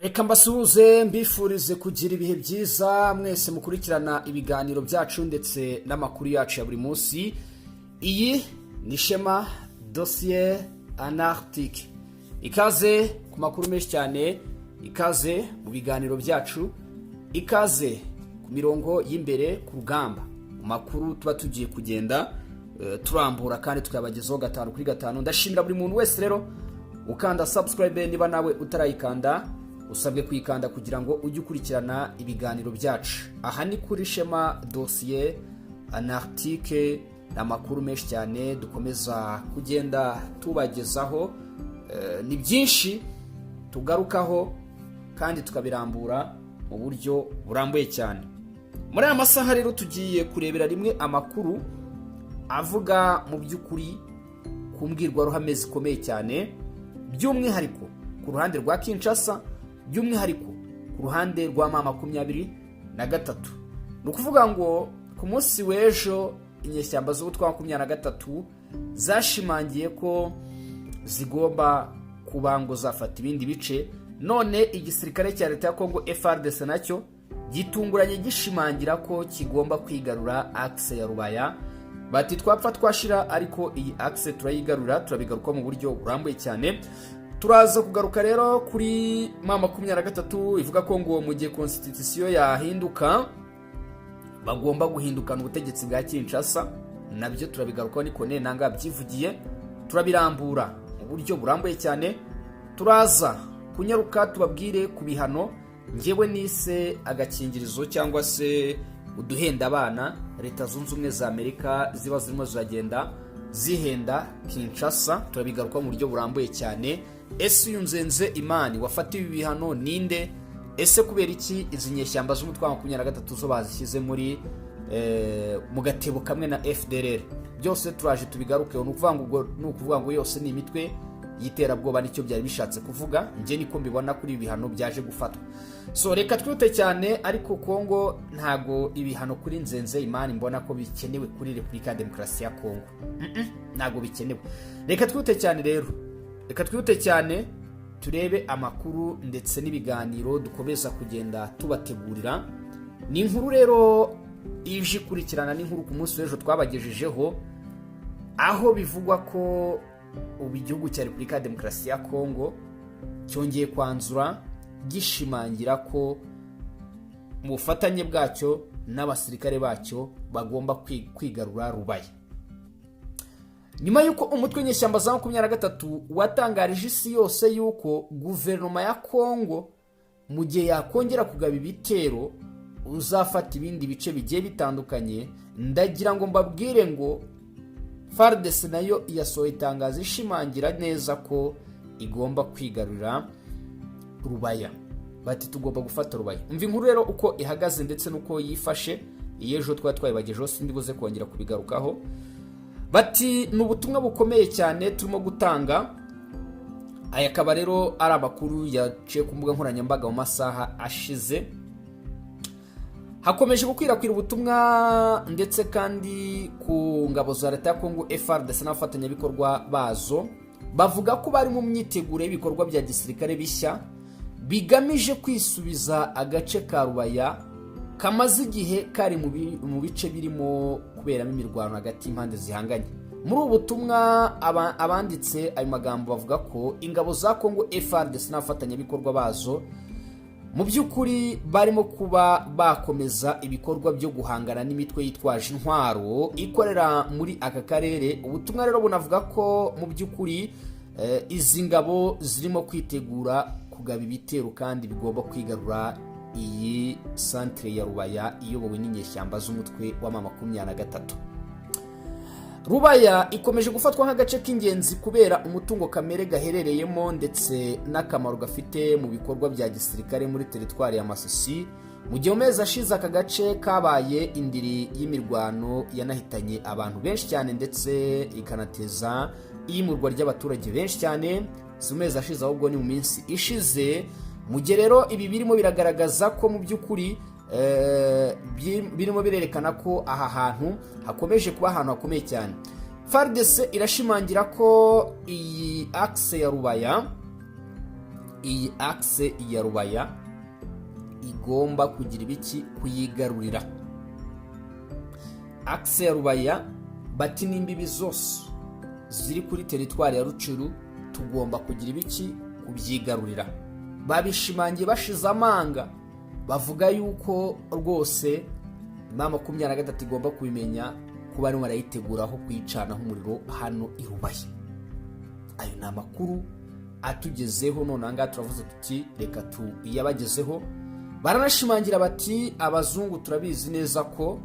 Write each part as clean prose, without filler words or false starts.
Reka mbasuhuze mbifurize kugira ibihe byiza mwese mukurikirana ibiganiro byacu ndetse n'amakuru yacu ya buri munsi. Iyi ni Shema Dossier Anarctique. Ikaze ku makuru menshi cyane, ikaze mu biganiro byacu, ikaze ku mirongo y'imbere ku rugamba. Mu makuru tuba tugiye kugenda turambura kandi tukabagezaho gatanu kuri gatanu. Ndashimira buri muntu wese rero ukanda subscribe niba nawe utarayikanda. Usabwe kwikanda kugira ngo ujye ukurikirana ibiganiro byacu. Aha ni kuri Shema Dossier Anarctique, amakuru menshi cyane dukomeza kugenda tubagezaho. Ni byinshi tugarukaho kandi tukabirambura mu buryo burambuye cyane. Muri aya masaha rero tugiye kurebera rimwe amakuru avuga mu by'ukuri ku mbwirwaruhame zikomeye cyane, by'umwihariko ku ruhande rwa Kinshasa, by'umwihariko ku ruhande rwa M23. Ni ukuvuga ngo ku munsi w'ejo inyeshyamba z'ubutwa wa 23 zashimangiye ko zigomba kuba ngo zafata ibindi bice. None igisirikare cya leta ya Kongo FARDC nacyo gitunguranye gishimangira ko kigomba kwigarura axe ya Rubaya. Bati twapfa twashira, ariko iyi axe turayigarura. Turabigaruka mu buryo burambuye cyane. Turaza kugaruka rero kuri M23 ivuga ko ngo mu gihe constitution yahinduka bagomba guhindukana ubutegetsi bwa Kinshasa. Nabyo turabigaruka niko nanga byivugiye, turabirambura mu buryo burambuye cyane. Turaza kunyaruka tubabwire ku bihano ngewe nise agakingirizo cyangwa se uduhenda abana Leta Zunze Ubumwe za Amerika ziba zirimo ziragenda zihenda Kinshasa. Turabigaruka mu buryo burambuye cyane. Ese yunzenze imani wafatiwe ibihano ninde? Ese kubera iki izi nyeshyamba z'umutwe wa 23 zo bazishyize muri mu gatebo kamwe na FDLR? Byose turaje tubigaruke. Nukuvuga ngo yose ni imitwe yiterabwoba, nicyo byari bishatse kuvuga. Nje niko mbibona kuri ibihano byaje gufatwa. So reka twite cyane, ariko Kongo ntago ibihano kuri nzenze imani mbona ko bikenewe kuri Repubulika ya Demokarasi ya Kongo. Ntago bikenewe. Reka twite cyane rero. Reka twite cyane turebe amakuru ndetse n'ibiganiro dukomeza kugenda tubategurira. Ni inkuru rero ije kurikirana n'inkuru ku munsi w'ejo twabagejejeho, aho bivugwa ko ubu igihugu cya Repubulika ya Demokarasi ya Kongo cyongeye kwanzura gishimangira ko mu bufatanye bwacyo n'abasirikare bacyo bagomba kwigarura Rubaya. Nyuma yuko umutwe nyeshyamba za 23 watangarije isi yose yuko guverinoma ya Kongo mu gihe yakongera kugaba ibitero uzafata ibindi bice bigiye bitandukanye, ndagira ngo mbabwire ngo FARDC nayo yasohoye itangazo ishimangira neza ko igomba kwigarurira Rubaya. Bati tugomba gufata Rubaya. Umva inkuru rero uko ihagaze ndetse nuko yifashe. Yejo twayibagejeho sindibuze kongera kubigarukaho. Bati n'ubutumwa bukomeye cyane turimo gutanga. Aya akaba rero ari amakuru yaciye ku mbuga nkoranyambaga mu masaha ashize. Hakomeje gukwirakwira ubutumwa ndetse kandi ku ngabo za leta ya Kongo FARDC n'abafatanyabikorwa bazo bavuga ko bari mu myiteguro y'ibikorwa bya gisirikare bishya bigamije kwisubiza agace ka Rubaya kamaze igihe kari mu bice birimo kuberamo imirwano hagati y'impande zihanganye. Muri ubu butumwa abanditse ayo magambo bavuga ko ingabo za Kongo FARDC n'abafatanyabikorwa bazo mu by'ukuri barimo kuba bakomeza ibikorwa byo guhangana n'imitwe yitwaje intwaro ikorera muri aka karere. Ubutumwa rero bunavuga ko mu by'ukuri izi ngabo zirimo kwitegura kugaba ibitero kandi bigomba kwigarura iyi centre ya Rubaya iyobowe n'inyeshyamba z'umutwe wa M23. Rubaya ikomeje gufatwa nk'agace k'ingenzi kubera umutungo kamere gaherereyemo ndetse n'akamaro gafite mu bikorwa bya gisirikare muri teritwari ya Masisi. Mu gihe umeze ashize aka gace kabaye indiri y'imirwano yanahitanye abantu benshi cyane ndetse ikanateza iyimurwa ry'abaturage benshi cyane. Si umeze ashize ahubwo ni mu minsi ishize. Mu gihe rero ibi birimo biragaragaza ko mu by'ukuri birimo birerekana ko aha hantu hakomeje kuba ahantu hakomeye cyane. FARDC irashimangira ko iyi axe ya Rubaya iyi akise ya Rubaya igomba kugira ibiki kuyigarurira. Akise ya Rubaya bati n'imbibi zose ziri kuri teritwari ya Rucuru tugomba kugira ibiki kubyigarurira. Babishimangiye bashize amanga, bavuga yuko rwose M23 igomba kubimenya kuba barimo barayiteguraho kuyicanaho umuriro hano i Rubaya. Ayo ni amakuru atugezeho, none aha ngaha turavuze tuti reka tuyabagezeho. Baranashimangira bati abazungu turabizi neza ko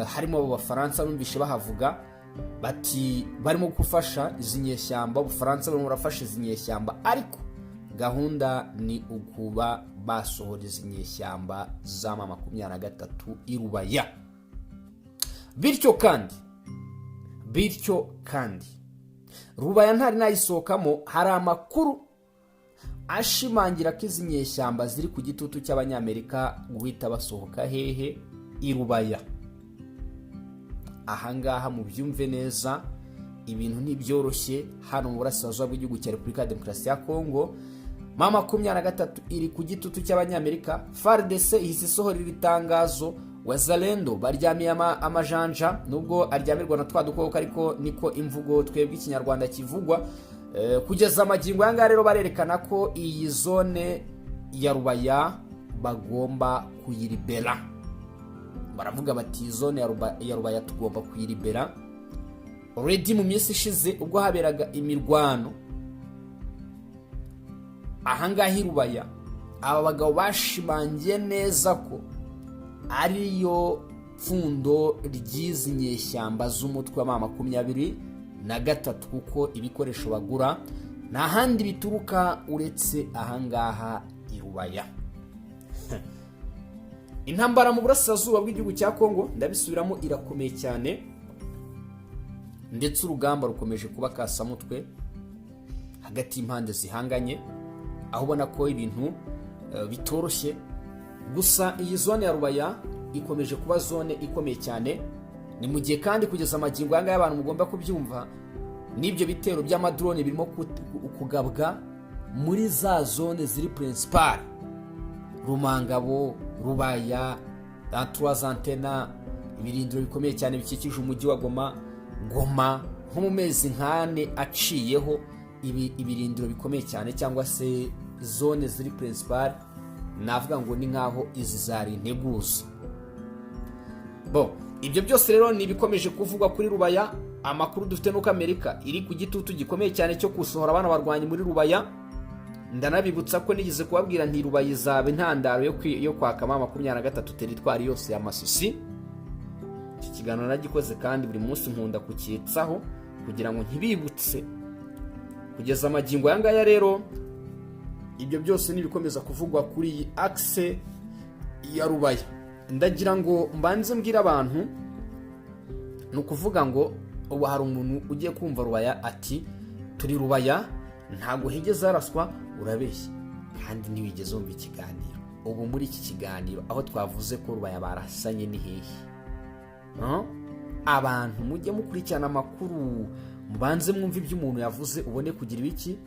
harimo abo Bafaransa numvishe bahavuga bati barimo gufasha izi nyeshyamba, Ubufaransa barimo barafasha izi nyeshyamba, ariko gahunda ni ukuba basohora izi nyeshyamba za M23 i Rubaya. Bityo kandi Rubaya ntari nayisohokamo, hari amakuru ashimangira ko izi nyeshyamba ziri ku gitutu cy'Abanyamerika guhita basohoka hehe i Rubaya. Ahangaha mu byumve neza, ibintu ntibyoroshye hano mu burasirazuba bw'igihugu cya Repubulika ya Demokarasi ya Kongo. M23 iri ku gitutu cy'Abanyamerika. FARDC ihise isohora iri tangazo, Wazalendo baryamiye amajanja, nubwo aryamirwa na twa dukoko ariko niko imvugo twebwe ikinyarwanda kivugwa. Kugeza amagingo yanga rero barerekana ko iyi zone ya Rubaya bagomba kuyiribera. Baravuga bati zone ya Rubaya tugomba kuyiribera. Already mu minsi ishize ubwo haberaga imirwano ahangaha i Rubaya, aba bagabo bashimangiye neza ko ariyo pfundo ry'izi nyeshyamba z'umutwe wa M23, kuko ibikoresho bagura nta handi bituruka uretse ahangaha i Rubaya. Intambara mu burasirazuba bw'igihugu cya Kongo ndabisubiramo irakomeye cyane, ndetse urugamba rukomeje kuba kasamutwe hagati y'impande zihanganye, aho ubona ko ibintu bitoroshye. Gusa iyi zone ya Rubaya ikomeje kuba zone ikomeye cyane. Ni mu gihe kandi kugeza amagingo yanga y'abantu mugomba kubyumva, n'ibyo bitero by'amadrone birimo kugabwa muri za zone ziri principal: Rumangabo, Rubaya, Trois Antennes, ibirindiro bikomeye cyane bikikije umujyi wa Goma. Nko mu mezi nkane aciyeho ibirindiro bikomeye cyane, cyangwa se zone ziri principal, navuga ngo ni nkaho izi zari integuza. Ibyo byose rero ni bikomeje kuvugwa kuri Rubaya. Amakuru dufite nuko Amerika iri ku gitutu gikomeye cyane cyo gusohora abana barwanyi muri Rubaya. Ndanabibutsa ko nigeze kubabwira nti Rubaya izaba intandaro yo kwaka M23 teritwari yose ya Masisi. Iki kiganiro nagikoze kandi buri munsi nkunda kukitsaho kugira ngo ntibibutse. Kugeza amagingo yangaya rero ibyo byose nibikomeza kuvugwa kuri iyi akise ya Rubaya. Ndagira ngo mbanze mbwira abantu, nukuvuga ngo ubu hari umuntu ugiye kumva Rubaya ati turi Rubaya ntago higeze haraswa, urabeshya kandi ntiwigeze umva ikiganiro. Ubu muri iki kiganiro aho twavuze ko Rubaya barasanye ni hehe? Abantu mujye mukurikirana amakuru, mbanze mwumve ibyo umuntu yavuze, ubone kugira ibiki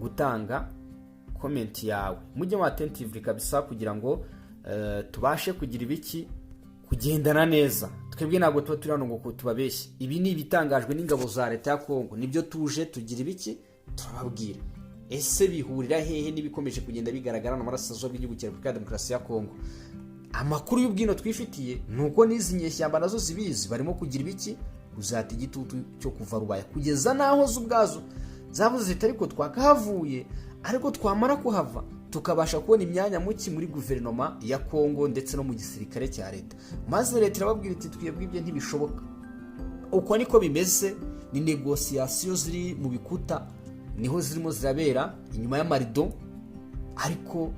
gutanga comment yawe. Mujye mu attentive kabisa kugira ngo tubashe kugira ibiki kugendana neza. Twebwe ntabwo tuba turi hano ngo tubabeshye. Ibi ni ibitangajwe n'ingabo za leta ya Kongo, nibyo tuje tugira ibiki turababwira. Ese bihurira hehe n'ibikomeje kugenda bigaragara mu burasirazuba bw'igihugu cya Repubulika ya Demokarasi ya Kongo? Amakuru y'ubwino twifitiye nuko n'izi nyeshyamba nazo zibizi, barimo kugira ibiki kuzata igitutu cyo kuva Rubaya, kugeza naho z'ubwazo zavuze zitari ko twakahavuye, ariko twamara kuhava tukabasha kubona imyanya muki muri guverinoma ya Kongo ndetse no mu gisirikare cya leta. Maze leta irababwira iti twebwe ibyo ntibishoboka. Uko niko bimeze, ni negociation ziri mu bikuta, niho zirimo zirabera inyuma y'amarido, ariko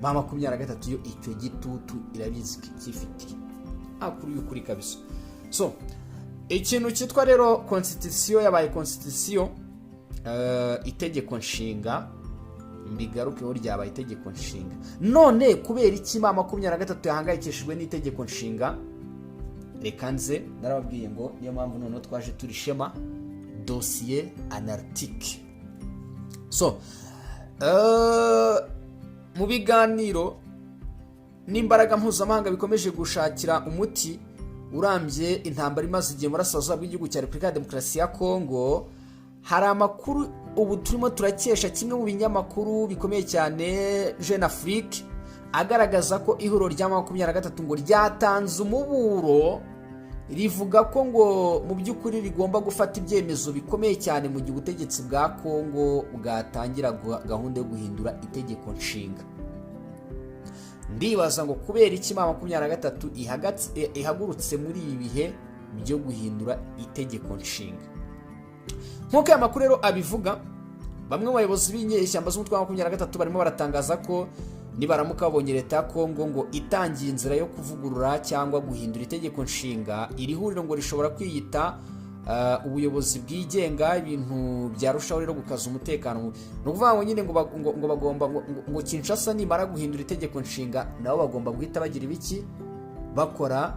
M23 yo icyo gitutu irabizi kifitiye. Akuru y'ukuri kabisa. So ikintu cyitwa rero constitution yabaye constitution, itegeko nshinga, mbigarukeho ryabaye itegeko nshinga. None kubera iki M23 yahangayikishijwe n'itegeko nshinga? Reka nze narababwiye ngo niyo mpamvu none twaje turi Shema dossier anarchique. So mu biganiro n'imbaraga mpuzamahanga bikomeje gushakira umuti urambye intambara imaze igihe mu burasirazuba bw'igihugu cya Repubulika ya Demokarasi ya Kongo, hari amakuru ubu turimo turakesha kimwe mu binyamakuru bikomeye cyane Jeune Afrique, agaragaza ko ihuriro rya 23 ngo ryatanze umuburo, rivuga ko ngo mu by'ukuri rigomba gufata ibyemezo bikomeye cyane mu gihe ubutegetsi bwa Kongo bwatangira gahunda yo guhindura itegeko nshinga. Ndibaza ngo kubera iki 23 ihagurutse muri ibi bihe byo guhindura itegeko nshinga. Nk'uko aya makuru rero abivuga, bamwe mu bayobozi b'inyeshyamba z'umutwe wa 23 barimo baratangaza ko nibaramuka babonye leta ya Kongo ngo itangiye inzira yo kuvugurura cyangwa guhindura itegeko nshinga, iri huriro ngo rishobora kwiyita ubuyobozi bwigenga, ibintu byarushaho rero gukaza umutekano. No kuvuga ngo nyine ngo bagomba ngo Kinshasa nimara guhindura itegeko nshinga, nabo bagomba guhita bagira ibiki, bakora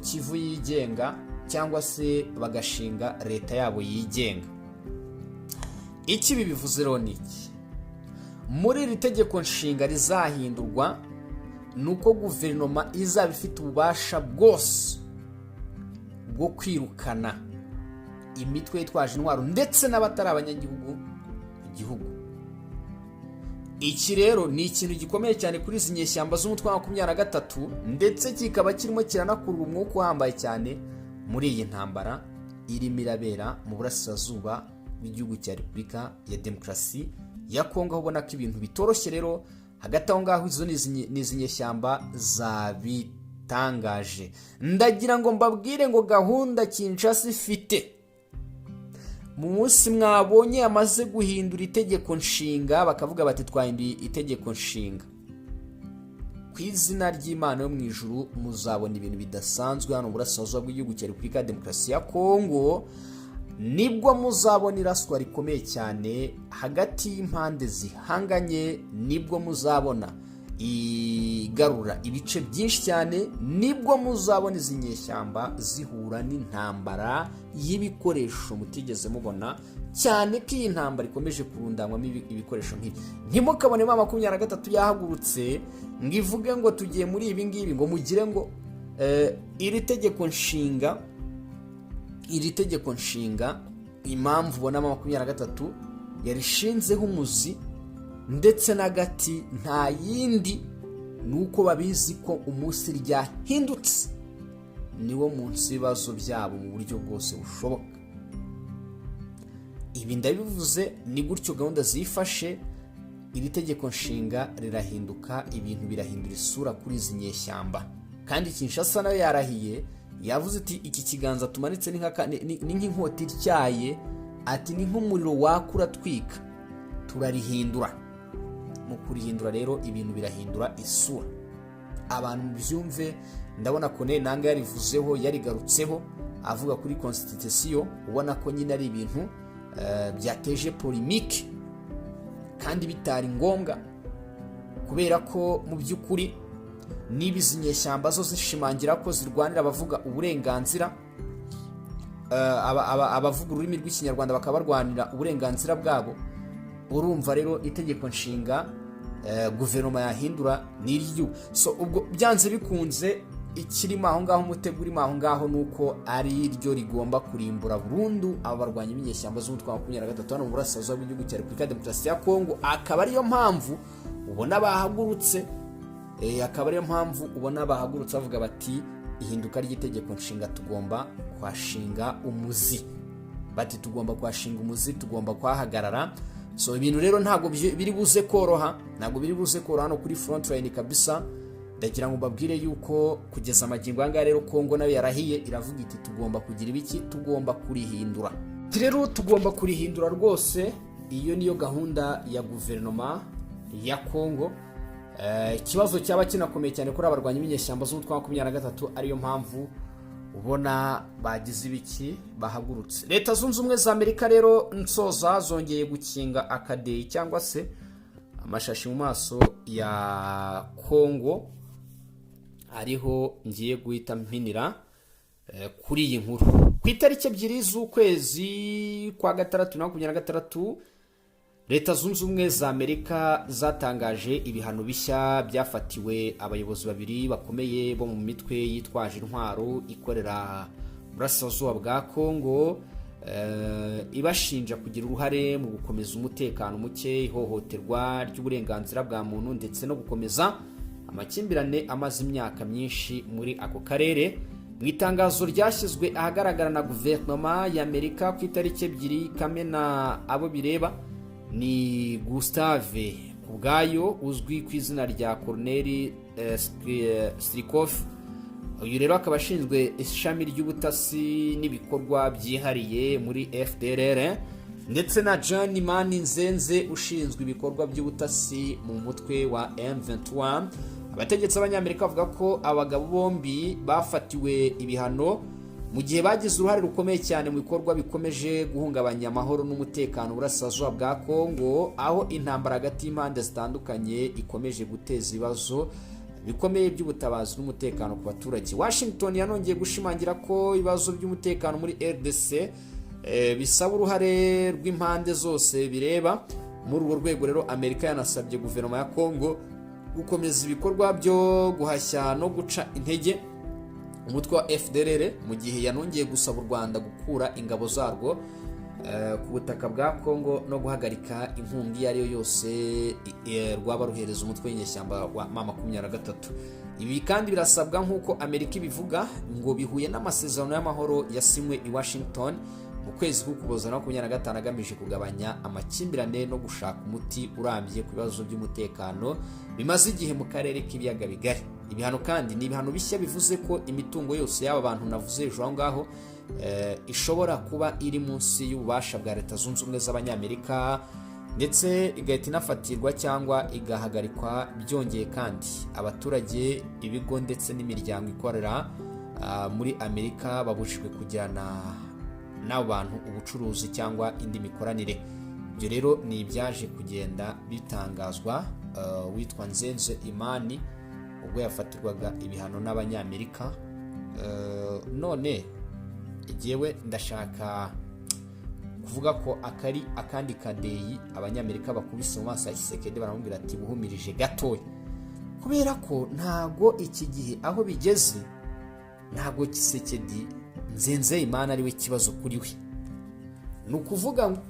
Kivu yigenga cyangwa se bagashinga leta yabo yigenga. Iki bibivuze rero niki? Muri iri tegeko nshinga rizahindurwa nuko guverinoma izaba ifite ububasha bwose bwo kwirukana imitwe yitwaje intwaro ndetse n'abatari abanyagihugu igihugu. Iki rero ni ikintu gikomeye cyane kuri izi nyeshyamba z'umutwe wa 23, ndetse kikaba kirimo kiranakurura umwuka uhambaye cyane muri iyi ntambara irimo irabera mu burasirazuba bw'igihugu cya Repubulika ya Demokarasi ya Kongo, aho ubona ko ibintu bitoroshye rero hagati aho ngaho. Izo n'izi nyeshyamba zabitangaje. Ndagira ngo mbabwire ngo gahunda Kinshasa ifite mu munsi mwabonye amaze guhindura itegeko nshinga, bakavuga bati twahinduye itegeko nshinga, ku izina ry'Imana yo mu ijuru muzabona ibintu bidasanzwe hano mu burasirazuba bw'igihugu cya Repubulika ya Demokarasi ya Kongo. Nibwo muzabona iraswa rikomeye cyane hagati y'impande zihanganye, nibwo muzabona igarura ibice byinshi cyane, nibwo muzabona izi nyeshyamba zihura n'intambara y'ibikoresho mutigeze mubona, cyane ko iyi ntambara ikomeje kurundanwamo ibikoresho nk'ibi. Ntimukabone 23 yahagurutse ngo ivuge ngo tugiye muri ibi ngibi, ngo mugire ngo iri tegeko nshinga impamvu ubona 23 yarishinzeho umuzi ndetse n'agati nta yindi, nuko babizi ko umunsi ryahindutse niwo munsi ibibazo byabo mu buryo bwose bushoboka. Ibi ndabivuze ni gutyo gahunda zifashe. Iri tegeko nshinga rirahinduka, ibintu birahindura isura kuri izi nyeshyamba, kandi Kinshasa nayo yarahiye, yavuze ati iki kiganza tumanitse ni nk'inkota ityaye, ati ni nk'umuriro wakura twika, turarihindura. Mu kurihindura rero ibintu birahindura isura. Abantu byumve, ndabona ko nanga yarivuzeho, yarigarutseho avuga kuri constitution, ubona ko nyine ari ibintu byateje polemique kandi bitari ngombwa, kubera ko mu by'ukuri nibizi nyeshyamba zo zishimangira ko zirwanira abavuga uburenganzira, abavuga ururimi rw'ikinyarwanda bakabarwanira uburenganzira bwabo. Urumva rero itegeko nshinga guverinoma yahindura n'iryo. So ubwo byanze bikunze ikirimo aho ngaho, umutego urimo aho ngaho nuko ari ryo rigomba kurimbura burundu abarwanya inyeshyamba z'umutwe wa 23 hano mu burasirazuba bw'igihugu cya Repubulika ya Demokarasi ya Kongo. Akaba ariyo mpamvu ubona bahagurutse bavuga bati ihinduka ry'itegeko nshinga tugomba kwashinga umuzi, bati tugomba kwashinga umuzi, tugomba kwahagarara. So ibintu rero ntabwo biri buze koroha, hano kuri front line kabisa. Ndagira ngo mbabwire yuko kugeza amagingo anga rero Kongo nayo yarahiye, iravuga iti tugomba kugira ibiki, tugomba kurihindura. Rero tugomba kurihindura rwose. Iyo niyo gahunda ya guverinoma ya Kongo. Ikibazo cyaba kinakomeye cyane kuri abarwanya inyeshyamba z'umutwe wa 23, ariyo mpamvu ubona bagize ibiki, bahagurutse. Leta zunze ubumwe za Amerika rero nsoza zongeye gukinga akadeyi cyangwa se amashashi mu maso ya Kongo, ariho ngiye guhita mpinira kuri iyi nkuru. Ku itariki 2 z'ukwezi kwa 6 2026 Leta zunze ubumwe za Amerika zatangaje ibihano bishya byafatiwe abayobozi babiri bakomeye bo mu mitwe yitwaje intwaro ikorera burasirazuba bwa Kongo, ibashinja kugira uruhare mu gukomeza umutekano muke, ihohoterwa ry'uburenganzira bwa muntu ndetse no gukomeza amakimbirane amaze imyaka myinshi muri ako karere. Mu itangazo ryashyizwe ahagaragara na guverinoma ya Amerika ku itariki 2 Kamena, abo bireba ni Gustave Kubwayo uzwi ku izina rya Colonel Strikoff. Uyu rero akaba ashinzwe ishami ry'ubutasi n'ibikorwa byihariye muri FDLR, ndetse na John Mani Nzenze ushinzwe ibikorwa by'ubutasi mu mutwe wa M23. Abategetsi b'Abanyamerika bavuga ko abagabo bombi bafatiwe ibihano mu gihe bagize uruhare rukomeye cyane mu bikorwa bikomeje guhungabanya amahoro n'umutekano burasirazuba bwa Kongo, aho intambara hagati y'impande zitandukanye ikomeje guteza ibibazo bikomeye by'ubutabazi n'umutekano ku baturage. Washington yanongeye gushimangira ko ibibazo by'umutekano muri RDC bisaba uruhare rw'impande zose bireba. Muri urwo rwego rero Amerika yanasabye guverinoma ya Kongo gukomeza ibikorwa byo guhashya no guca intege umutwe wa FDLR, mu gihe yanongeye gusaba u Rwanda gukura ingabo zarwo ku butaka bwa Kongo no guhagarika inkunga iyo ari yo yose rwaba ruhereza umutwe w'inyeshyamba wa M23. Ibi kandi birasabwa nk'uko Amerika ibivuga ngo bihuye n'amasezerano y'amahoro yasinywe i Washington mu kwezi k'Ukuboza 2025 agamije kugabanya amakimbirane no gushaka umuti urambye ku bibazo by'umutekano bimaze igihe mu karere k'ibiyaga bigari. Ibihano kandi ni ibihano bishya bivuze ko imitungo yose y'aba bantu navuze ejo aho ngaho ishobora kuba iri munsi y'ububasha bwa Leta zunze ubumwe z'Abanyamerika, ndetse igahita inafatirwa cyangwa igahagarikwa. Byongeye kandi abaturage, ibigo ndetse n'imiryango ikorera muri Amerika babujijwe kujyana n'abo bantu ubucuruzi cyangwa indi mikoranire. Ibyo rero ni ibyaje kugenda bitangazwa. Witwa Nzenze Imani ubwo yafatirwaga ibihano n'Abanyamerika. None igiyewe ndashaka kuvuga ko akandi kadeyi Abanyamerika bakubise mu maso ya Tshisekedi, baramubwira ati buhumirije gatoya, kubera ko ntago iki gihe aho bigeze, ntago Tshisekedi Nzenze Imana ari we kibazo kuri we. Nukuvuga ngo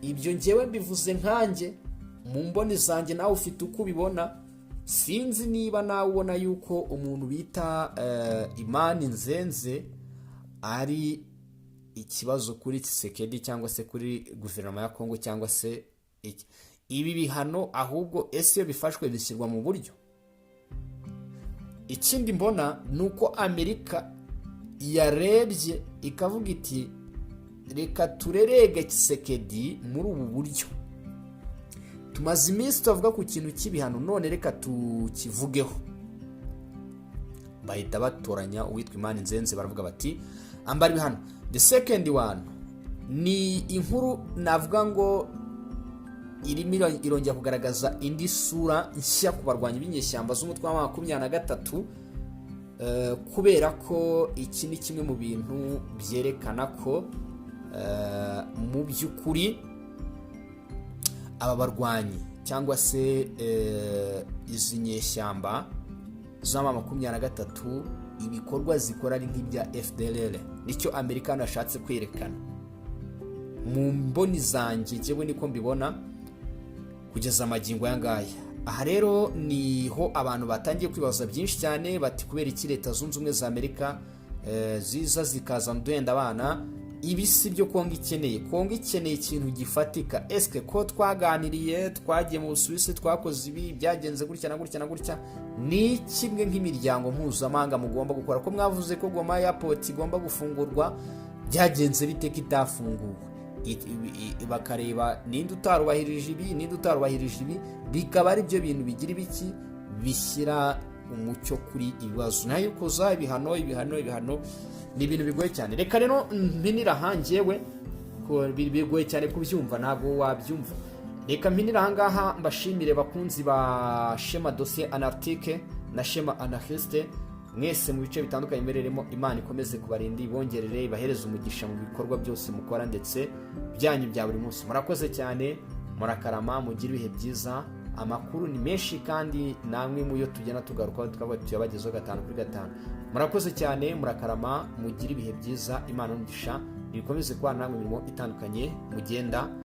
ibyo ngewe mbivuze nkanjye mu mboni zanjye, nawe ufite uko ubibona. Sinzi niba nawe ubona yuko umuntu bita Imani Nzenze ari ikibazo kuri Tshisekedi cyangwa se kuri guverinoma ya Kongo cyangwa se iki. Ibi bihano ahubwo ese iyo bifashwe bishyirwa mu buryo. Ikindi mbona nuko Amerika yarebye ikavuga iti reka turerege Tshisekedi muri ubu buryo. Tumaze iminsi tuvuga ku kintu cy'ibihano, none reka tukivugeho. Bahita batoranya uwitwa Imani Nzenze, baravuga bati ambara ibihano. The second one ni inkuru navuga ngo irimo irongera kugaragaza indi sura nshya ku barwanyi b'inyeshyamba z'umutwe wa 23, kubera ko iki ni kimwe mu bintu byerekana ko mu by'ukuri aba barwanyi cyangwa se izi nyeshyamba z'ama 23 ibikorwa zikora ari nk'ibya FDLR. Nicyo Amerika yashatse kwerekana. Mu mboni zanjye jewe niko mbibona kugeza amagingo yangaya. Aha rero niho abantu batangiye kwibaza byinshi cyane, bati kubera iki Leta zunze ubumwe za Amerika ziza zikaza ndwenda abana. Ibi si byo Kongo ikeneye. Kongo ikeneye ikintu gifatika. Eske ko twaganiriye, twagiye mu Busuwisi, twakoze ibi, byagenze gutya na gutya na gutya, ni kimwe nk'imiryango mpuzamahanga mugomba gukora. Ko mwavuze ko Goma Airport igomba gufungurwa, byagenze bite kitafunguwe? Bakareba ninde utarubahirije ibi, ninde utarubahirije ibi, bikaba ari byo bintu bigira ibiki bishyira umucyo kuri ibibazo. Nayo koza ibihano ni ibintu bigoye cyane. Reka rero mpinira hangewe ko bigoye cyane kubyumva, ntabwo wabyumva. Reka mpinira hangaha mbashimire bakunzi ba Shema Dossier Anartique na Shema Anarchiste, mwese mu bice bitandukanye mbereremo. Imana ikomeze kubarinda, ibongerere, ibahereze umugisha mu bikorwa byose mukora ndetse byanyu bya buri munsi. Murakoze cyane, murakarama, mugire ibihe byiza. Amakuru ni menshi kandi namwe mu yo tugenda tugarukaho tukavuga tuyabagezeho 5/5. Murakoze cyane, murakarama, mugire ibihe byiza. Imana n'umugisha bikomeze kubana namwe imirimo itandukanye mugenda